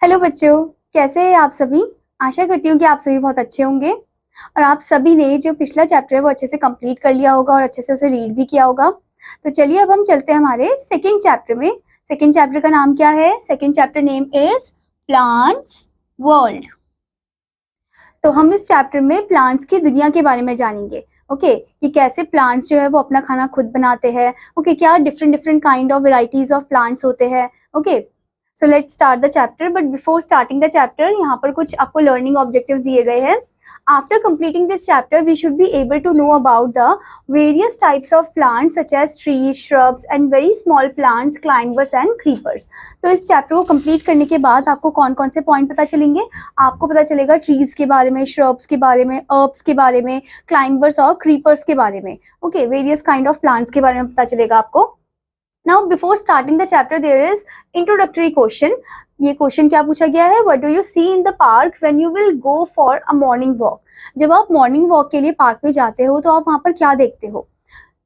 Hello बच्चों, कैसे हैं आप सभी। आशा करती हूँ कि आप सभी बहुत अच्छे होंगे और आप सभी ने जो पिछला चैप्टर है वो अच्छे से कंप्लीट कर लिया होगा और अच्छे से उसे रीड भी किया होगा। तो चलिए अब हम चलते हैं हमारे सेकंड चैप्टर में। सेकंड चैप्टर का नाम क्या है? Second chapter name is plants world. तो हम इस चैप्टर में प्लांट्स की दुनिया के बारे में जानेंगे। ओके, कि कैसे प्लांट्स जो है वो अपना खाना खुद बनाते हैं। ओके, क्या different different kind of varieties of plants होते हैं। Okay, so let's start the chapter. But before starting the chapter, यहाँ पर कुछ आपको लर्निंग ऑब्जेक्टिव्स दिए गए हैं। After completing this chapter, we should be able to know about the various types of plants such as trees, shrubs and very small plants, climbers and creepers. तो इस chapter को कंप्लीट करने के बाद आपको कौन कौन से पॉइंट पता चलेंगे? आपको पता चलेगा ट्रीज के बारे में, श्रब्स के बारे में, अर्ब्स के बारे में, क्लाइंबर्स और क्रीपर्स के बारे में। Okay, various kind of plants के बारे में पता चलेगा आपको। Now before starting the chapter there is introductory question. ये क्वेश्चन क्या पूछा गया है? What do you see in the park when you will go for a morning walk? जब आप मॉर्निंग वॉक के लिए पार्क में जाते हो तो आप वहां पर क्या देखते हो?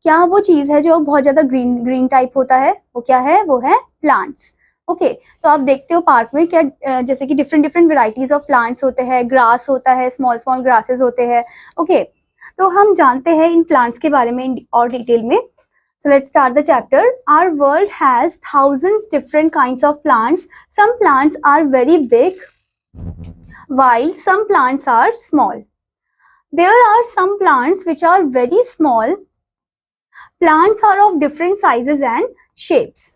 क्या वो चीज है जो बहुत ज्यादा ग्रीन ग्रीन टाइप होता है? वो क्या है? वो है प्लांट्स। ओके, तो आप देखते हो पार्क में क्या जैसे कि different different varieties of plants होते हैं, ग्रास होता है, स्मॉल स्मॉल ग्रासेस होते हैं। ओके, तो हम जानते हैं इन प्लांट्स के बारे में और डिटेल में। So let's start the chapter. Our world has thousands different kinds of plants. Some plants are very big, while some plants are small. There are some plants which are very small. Plants are of different sizes and shapes.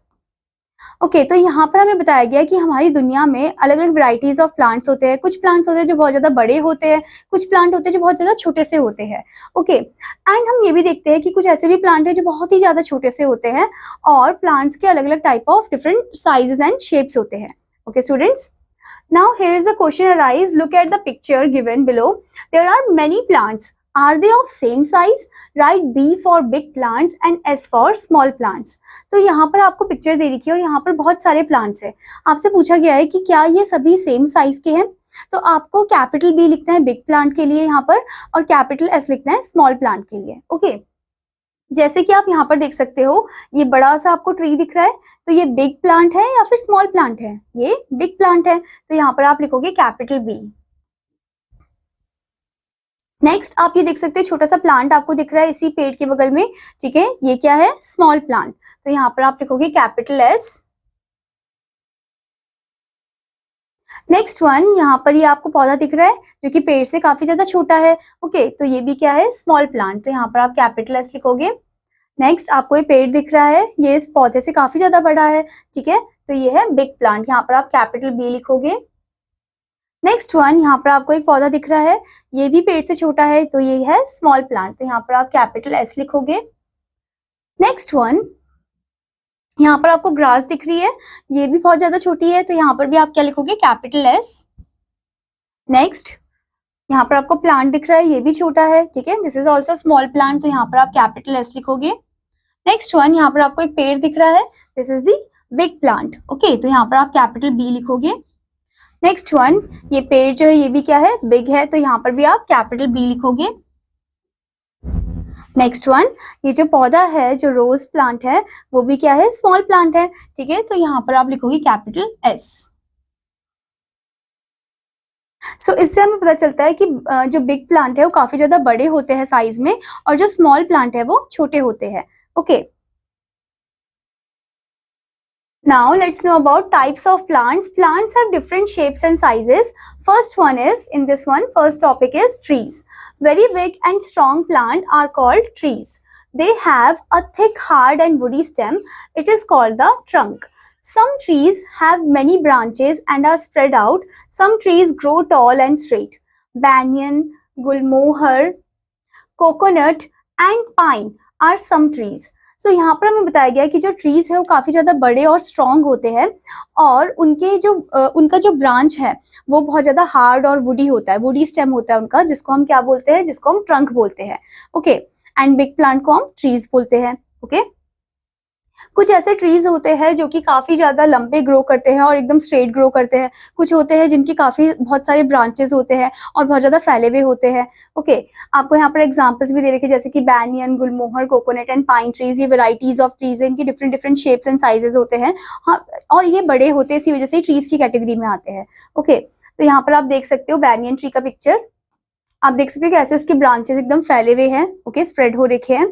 Okay, तो यहाँ पर हमें बताया गया कि हमारी दुनिया में अलग अलग वैरायटीज ऑफ प्लांट्स होते हैं। कुछ प्लांट्स होते हैं जो बहुत ज्यादा बड़े होते हैं, कुछ प्लांट होते हैं जो बहुत ज्यादा छोटे से होते हैं। ओके, एंड हम ये भी देखते हैं कि कुछ ऐसे भी प्लांट है जो बहुत ही ज्यादा छोटे से होते हैं और प्लांट्स के अलग अलग type of different sizes and shapes होते हैं। Okay students, now here is the question arise. Look at the picture given below. There are many plants. Are they of same size? Write B for big plants and S for small plants. तो यहाँ पर आपको picture दे रखी है और यहाँ पर बहुत सारे प्लांट्स हैं। आपसे पूछा गया है कि क्या ये सभी सेम साइज के हैं। तो आपको कैपिटल B लिखना है बिग प्लांट के लिए यहाँ पर और कैपिटल S लिखना है स्मॉल प्लांट के लिए। ओके, जैसे कि आप यहाँ पर देख सकते हो, ये बड़ा सा आपको ट्री दिख रहा है, तो ये बिग प्लांट है या फिर स्मॉल प्लांट है? ये बिग प्लांट है, तो यहाँ पर आप लिखोगे कैपिटल बी। नेक्स्ट आप ये देख सकते हैं छोटा सा प्लांट आपको दिख रहा है इसी पेड़ के बगल में, ठीक है, ये क्या है? स्मॉल प्लांट, तो यहाँ पर आप लिखोगे कैपिटल एस। नेक्स्ट वन, यहाँ पर ये आपको पौधा दिख रहा है जो कि पेड़ से काफी ज्यादा छोटा है। ओके, तो ये भी क्या है? स्मॉल प्लांट, तो यहाँ पर आप कैपिटल एस लिखोगे। नेक्स्ट आपको ये पेड़ दिख रहा है, ये इस पौधे से काफी ज्यादा बड़ा है, ठीक है, तो ये है बिग प्लांट, यहाँ पर आप कैपिटल बी लिखोगे। नेक्स्ट वन, यहाँ पर आपको एक पौधा दिख रहा है, ये भी पेड़ से छोटा है, तो ये है स्मॉल प्लांट, तो यहाँ पर आप कैपिटल एस लिखोगे। नेक्स्ट वन, यहाँ पर आपको ग्रास दिख रही है, ये भी बहुत ज्यादा छोटी है, तो यहाँ पर भी आप क्या लिखोगे? Capital S. नेक्स्ट यहाँ पर आपको प्लांट दिख रहा है, ये भी छोटा है, ठीक है, this is also small plant, तो यहाँ पर आप कैपिटल एस लिखोगे। नेक्स्ट वन, यहाँ पर आपको एक पेड़ दिख रहा है, this is the big plant. Okay, तो यहाँ पर आप कैपिटल बी लिखोगे। नेक्स्ट वन, ये पेड़ जो है ये भी क्या है? बिग है, तो यहाँ पर भी आप कैपिटल बी लिखोगे। नेक्स्ट वन, ये जो पौधा है जो रोज प्लांट है वो भी क्या है? स्मॉल प्लांट है, ठीक है, तो यहाँ पर आप लिखोगे कैपिटल एस। सो इससे हमें पता चलता है कि जो बिग प्लांट है वो काफी ज्यादा बड़े होते हैं साइज में और जो स्मॉल प्लांट है वो छोटे होते हैं। Okay, now let's know about types of plants. Plants have different shapes and sizes. First one is, in this one, first topic is trees. Very big and strong plants are called trees. They have a thick, hard and woody stem. It is called the trunk. Some trees have many branches and are spread out. Some trees grow tall and straight. Banyan, gulmohar, coconut and pine are some trees. सो यहाँ पर हमें बताया गया है कि जो trees है वो काफी ज्यादा बड़े और स्ट्रॉन्ग होते हैं और उनका जो ब्रांच है वो बहुत ज्यादा हार्ड और वुडी होता है, वुडी स्टेम होता है उनका, जिसको हम क्या बोलते हैं? जिसको हम ट्रंक बोलते हैं। ओके, एंड बिग प्लांट को हम ट्रीज बोलते हैं। ओके, कुछ ऐसे ट्रीज होते हैं जो कि काफी ज्यादा लंबे ग्रो करते हैं और एकदम स्ट्रेट ग्रो करते हैं। कुछ होते हैं जिनकी काफी बहुत सारे ब्रांचेस होते हैं और बहुत ज्यादा फैले हुए होते हैं। ओके, आपको यहाँ पर एग्जांपल्स भी दे रखे जैसे कि banyan, Gulmohar, coconut and pine trees. ये वेराइटीज ऑफ ट्रीज है, इनकी different different shapes and sizes होते हैं। हाँ, और ये बड़े होते हैं, इसी वजह से ट्रीज की कैटेगरी में आते हैं। ओके, तो यहाँ पर आप देख सकते हो बैनियन ट्री का पिक्चर। आप देख सकते हो कैसे इसके ब्रांचेस एकदम फैले हुए हैं, ओके, स्प्रेड हो रखे हैं।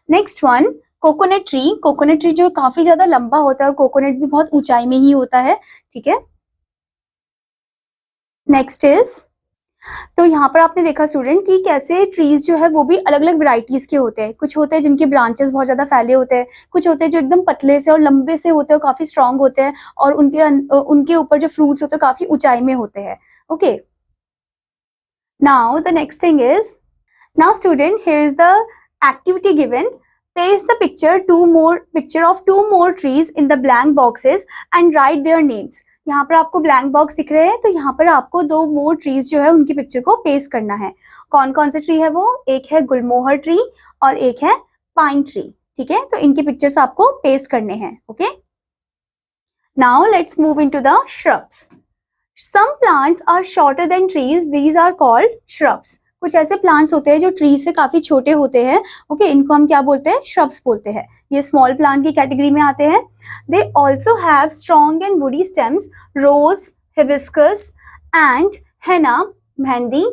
Next one, coconut tree. Coconut tree जो काफी ज्यादा लंबा होता है और कोकोनट भी बहुत ऊंचाई में ही होता है, ठीक है। नेक्स्ट इज, तो यहाँ पर आपने देखा स्टूडेंट कि कैसे ट्रीज जो है वो भी अलग अलग वैरायटीज के होते हैं। कुछ होते हैं जिनके ब्रांचेस बहुत ज्यादा फैले होते हैं, कुछ होते हैं जो एकदम पतले से और लंबे से होते हैं और काफी स्ट्रांग होते हैं, और उनके ऊपर जो फ्रूट्स होते हैं काफी ऊंचाई में होते हैं। Okay, now the next thing is, now student, here is the activity given. Paste the picture of two more trees in the blank boxes and write their names. यहाँ पर आपको ब्लैंक बॉक्स दिख रहे हैं, तो यहाँ पर आपको दो मोर ट्रीज जो है उनकी पिक्चर को पेस्ट करना है। कौन कौन से ट्री है वो? एक है गुलमोहर ट्री और एक है पाइन ट्री, ठीक है। तो इनकी पिक्चर्स आपको पेस्ट करने हैं। Okay, now let's move into the shrubs. Some plants are shorter than trees. These are called shrubs. कुछ ऐसे प्लांट्स होते हैं जो ट्री से काफी छोटे होते हैं। ओके, इनको हम क्या बोलते हैं? श्रब्स बोलते हैं। ये स्मॉल प्लांट की कैटेगरी में आते हैं। They also have strong and woody stems. Rose, hibiscus and henna, mehndi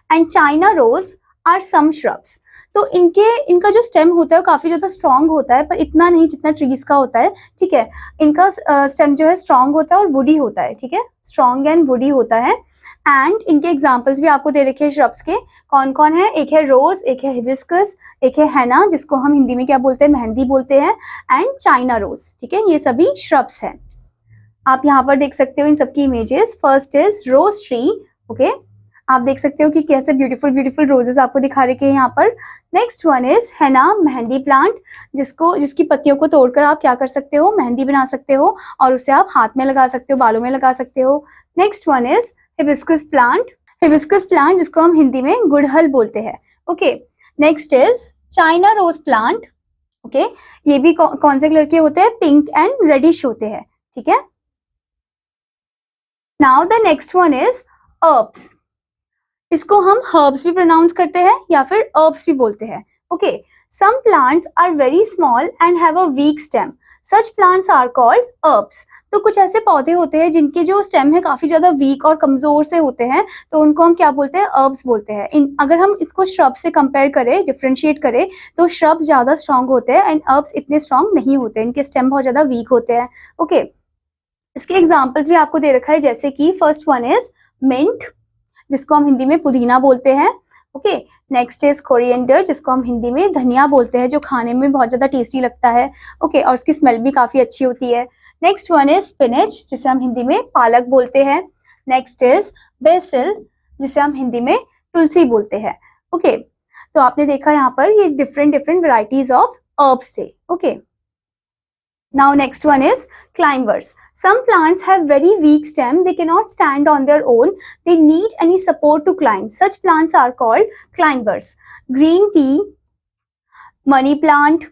and china rose are some shrubs. तो इनका जो स्टेम होता है वो काफी ज्यादा स्ट्रॉन्ग होता है, पर इतना नहीं जितना ट्रीज का होता है, ठीक है। इनका स्टेम जो है स्ट्रॉन्ग होता है और वुडी होता है, ठीक है, स्ट्रॉन्ग एंड वुडी होता है। एंड इनके एग्जाम्पल्स भी आपको दे रखे हैं श्रब्स के। कौन कौन है? एक है रोज, एक है हिबिस्कस, एक है हैना जिसको हम हिंदी में क्या बोलते हैं? मेहंदी बोलते हैं, एंड चाइना रोज, ठीक है। ये सभी श्रब्स हैं। आप यहाँ पर देख सकते हो इन सबकी images. First is rose tree, okay, आप देख सकते हो कि कैसे ब्यूटीफुल ब्यूटीफुल रोजेस आपको दिखा रखे हैं यहाँ पर। नेक्स्ट वन इज हैना, मेहंदी प्लांट, जिसकी पत्तियों को तोड़कर आप क्या कर सकते हो? मेहंदी बना सकते हो, और उसे आप हाथ में लगा सकते हो, बालों में लगा सकते हो। Next one is hibiscus plant, hibiscus plant जिसको हम हिंदी में गुड़हल बोलते हैं। Okay, next is China rose plant, okay, ये भी कौन से कलर के होते हैं? पिंक एंड रेडिश होते हैं, ठीक है। Now the next one is herbs. इसको हम हर्ब्स भी प्रोनाउंस करते हैं या फिर herbs भी बोलते हैं। Okay, some plants are very small and have a weak stem, such plants are called herbs. तो कुछ ऐसे पौधे होते हैं जिनके जो स्टेम है काफी ज्यादा वीक और कमजोर से होते हैं, तो उनको हम क्या बोलते हैं? herbs बोलते हैं। अगर हम इसको shrub से कंपेयर करें, डिफ्रेंशिएट करें, तो shrub ज्यादा स्ट्रॉन्ग होते हैं एंड herbs इतने स्ट्रॉन्ग नहीं होते, इनके स्टेम बहुत ज्यादा वीक होते हैं। ओके, इसके एग्जाम्पल्स भी आपको दे रखा है, जैसे कि फर्स्ट वन इज मिंट, जिसको हम हिंदी में पुदीना बोलते हैं। ओके, नेक्स्ट इज कोरिएंडर, जिसको हम हिंदी में धनिया बोलते हैं, जो खाने में बहुत ज्यादा टेस्टी लगता है। ओके, और उसकी स्मेल भी काफी अच्छी होती है। नेक्स्ट वन इज स्पिनच, जिसे हम हिंदी में पालक बोलते हैं। नेक्स्ट इज बेसिल, जिसे हम हिंदी में तुलसी बोलते हैं। ओके, तो आपने देखा यहाँ पर ये different different varieties of herbs थे। Okay, now next one is climbers. Some plants have very weak stem. They cannot stand on their own. They need any support to climb. Such plants are called climbers. Green pea, money plant,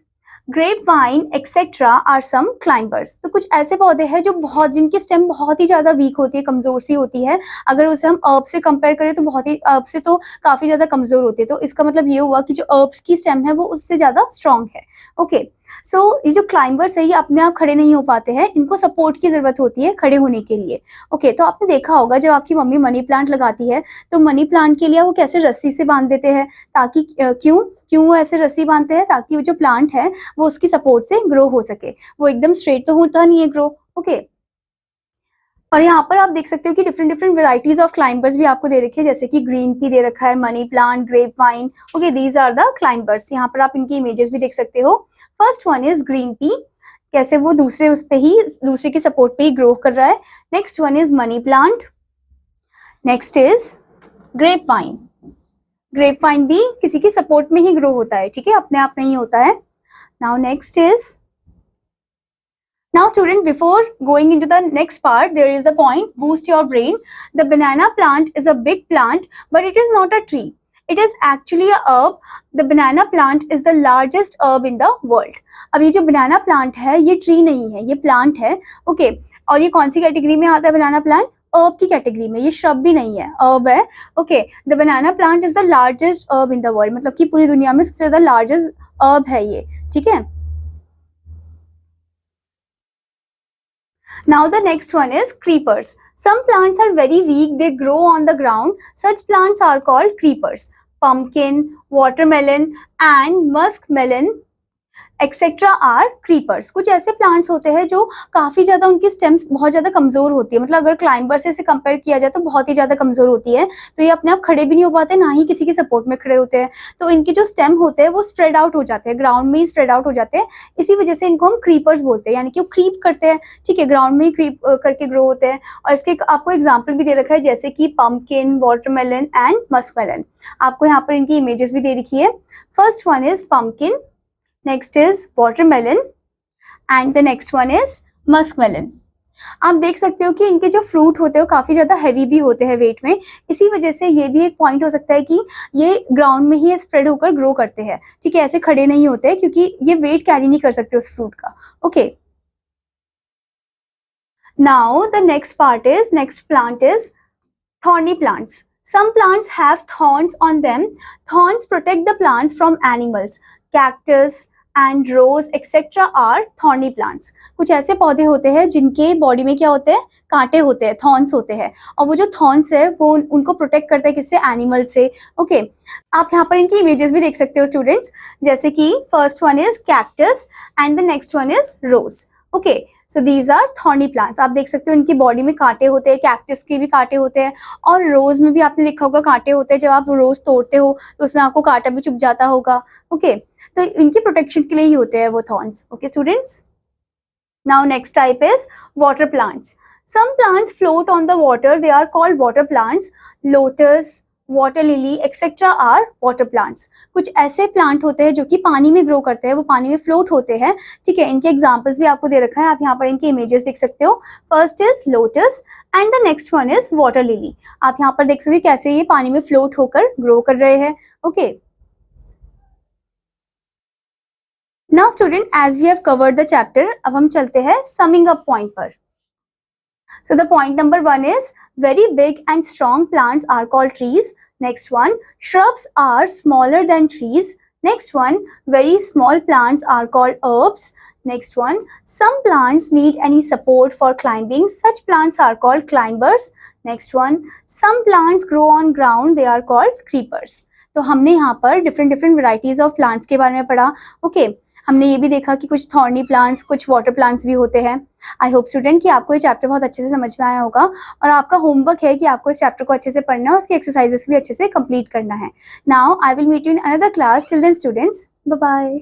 grapevine etc. are some climbers. तो कुछ ऐसे पौधे हैं जो जिनकी stem बहुत ही ज्यादा week होती है, कमजोर सी होती है। अगर उसे हम herb से कंपेयर करें तो herb से तो काफी ज्यादा कमजोर होती है। तो इसका मतलब ये हुआ कि जो herbs की स्टेम है वो उससे ज्यादा स्ट्रॉन्ग है। ओके, सो ये जो क्लाइंबर्स है ये अपने आप खड़े नहीं हो पाते हैं, इनको सपोर्ट की जरूरत होती है खड़े होने के लिए। ओके, तो आपने देखा होगा जब आपकी मम्मी मनी प्लांट लगाती है तो मनी प्लांट के लिए वो कैसे रस्सी से बांध देते हैं, ताकि क्यों वो ऐसे रस्सी बांधते हैं? ताकि वो जो प्लांट है वो उसकी सपोर्ट से ग्रो हो सके। वो एकदम स्ट्रेट तो होता नहीं है ग्रो। ओके, और यहाँ पर आप देख सकते हो कि different different varieties of climbers भी आपको दे रखी है, जैसे कि ग्रीन पी दे रखा है, money plant, grape vine. Okay, these are the climbers. यहाँ पर आप इनकी इमेजेस भी देख सकते हो। First one is green pea, कैसे वो दूसरे की सपोर्ट पे ही ग्रो कर रहा है। Next one is money plant. Next is grape vine. Grape vine भी किसी की सपोर्ट में ही ग्रो होता है, ठीक है, अपने आप नहीं होता है। Now next is, now student, before going into the next part, there is the point, boost your brain. The banana plant is a big plant, but it is not a tree. It is actually a herb. The banana plant is the largest herb in the world. अब ये जो banana plant है ये tree नहीं है, ये plant है, okay? और ये कौन सी कैटेगरी में आता है banana plant? herb की कैटेगरी में, ये shrub भी नहीं है, herb है, okay? The banana plant is the largest herb in the world, मतलब कि पूरी दुनिया में सबसे ज़्यादा largest herb है ये, ठीक है? Now the next one is creepers. Some plants are very weak, they grow on the ground. Such plants are called creepers. Pumpkin, watermelon and muskmelon etcetera are creepers. कुछ ऐसे प्लांट्स होते हैं जो काफी ज्यादा उनकी स्टेम्स बहुत ज्यादा कमजोर होती है, मतलब अगर क्लाइंबर से इसे कंपेयर किया जाए तो बहुत ही ज्यादा कमजोर होती है, तो ये अपने आप खड़े भी नहीं हो पाते, ना ही किसी के सपोर्ट में खड़े होते हैं, तो इनके जो स्टेम होते हैं वो स्प्रेड आउट हो जाते हैं, ग्राउंड में ही स्प्रेड आउट हो जाते हैं, इसी वजह से इनको हम क्रीपर्स बोलते हैं, यानी कि वो क्रीप करते हैं, ठीक है, ग्राउंड में ही क्रीप करके ग्रो होते हैं। और इसके आपको एग्जाम्पल भी दे रखा है, जैसे कि पम्पकिन, वाटरमेलन एंड मस्कमेलन। आपको यहाँ पर इनकी इमेजेस भी दे रखी है। First one is pumpkin, next is watermelon and the next one is muskmelon। आप देख सकते हो कि इनके जो फ्रूट होते हैं वो काफी ज्यादा हैवी भी होते हैं वेट में, इसी वजह से ये भी एक पॉइंट हो सकता है कि ये ग्राउंड में ही स्प्रेड होकर ग्रो करते हैं, ठीक है, ऐसे खड़े नहीं होते क्योंकि ये वेट कैरी नहीं कर सकते उस फ्रूट का, okay. Now the next plant is thorny plants. Some plants have thorns on them. Thorns protect the plants from animals. Cactus and rose etc. are thorny plants. कुछ ऐसे पौधे होते हैं जिनके बॉडी में क्या होते हैं, कांटे होते हैं, थॉर्न्स होते हैं, और वो जो थॉर्न्स है वो उनको प्रोटेक्ट करता है किससे, एनिमल से, ओके। आप यहाँ पर इनकी इमेजेस भी देख सकते हो स्टूडेंट्स, जैसे कि first one is cactus and the next one is rose, okay. So these are thorny plants. आप देख सकते हो इनकी बॉडी में कांटे होते हैं, कैक्टस के भी कांटे होते हैं, और रोज में भी आपने देखा होगा कांटे होते हैं, जब आप रोज तोड़ते हो तो उसमें आपको कांटा भी चुभ जाता होगा, ओके। तो इनकी प्रोटेक्शन के लिए ही होते हैं वो thorns, okay students. Now next type is water plants. Some plants float on the water, they are called water plants. Lotus, water lily etcetera are water plants. कुछ ऐसे प्लांट होते हैं जो कि पानी में ग्रो करते हैं, वो पानी में फ्लोट होते हैं, ठीक है। इनके एग्जांपल्स भी आपको दे रखा है, आप यहाँ पर इनके इमेजेस देख सकते हो। First is lotus and the next one is water lily. आप यहाँ पर देख सकते हो कैसे ये पानी में फ्लोट होकर ग्रो कर रहे हैं, okay. Now student, as we have covered the chapter, अब हम चलते हैं समिंग अप पॉइंट पर। So the point number 1 is very big and strong plants are called trees. Next one, shrubs are smaller than trees. Next one, very small plants are called herbs. Next one, some plants need any support for climbing. Such plants are called climbers. Next one, some plants grow on ground. They are called creepers. तो हमने यहाँ पर different varieties of plants के बारे में पढ़ा, okay. हमने ये भी देखा कि कुछ थॉर्नी प्लांट्स, कुछ वाटर प्लांट्स भी होते हैं। आई होप स्टूडेंट कि आपको ये चैप्टर बहुत अच्छे से समझ में आया होगा, और आपका होमवर्क है कि आपको इस चैप्टर को अच्छे से पढ़ना है, उसकी एक्सरसाइजेस भी अच्छे से कंप्लीट करना है। Now I will meet you in another class, till then students, bye bye.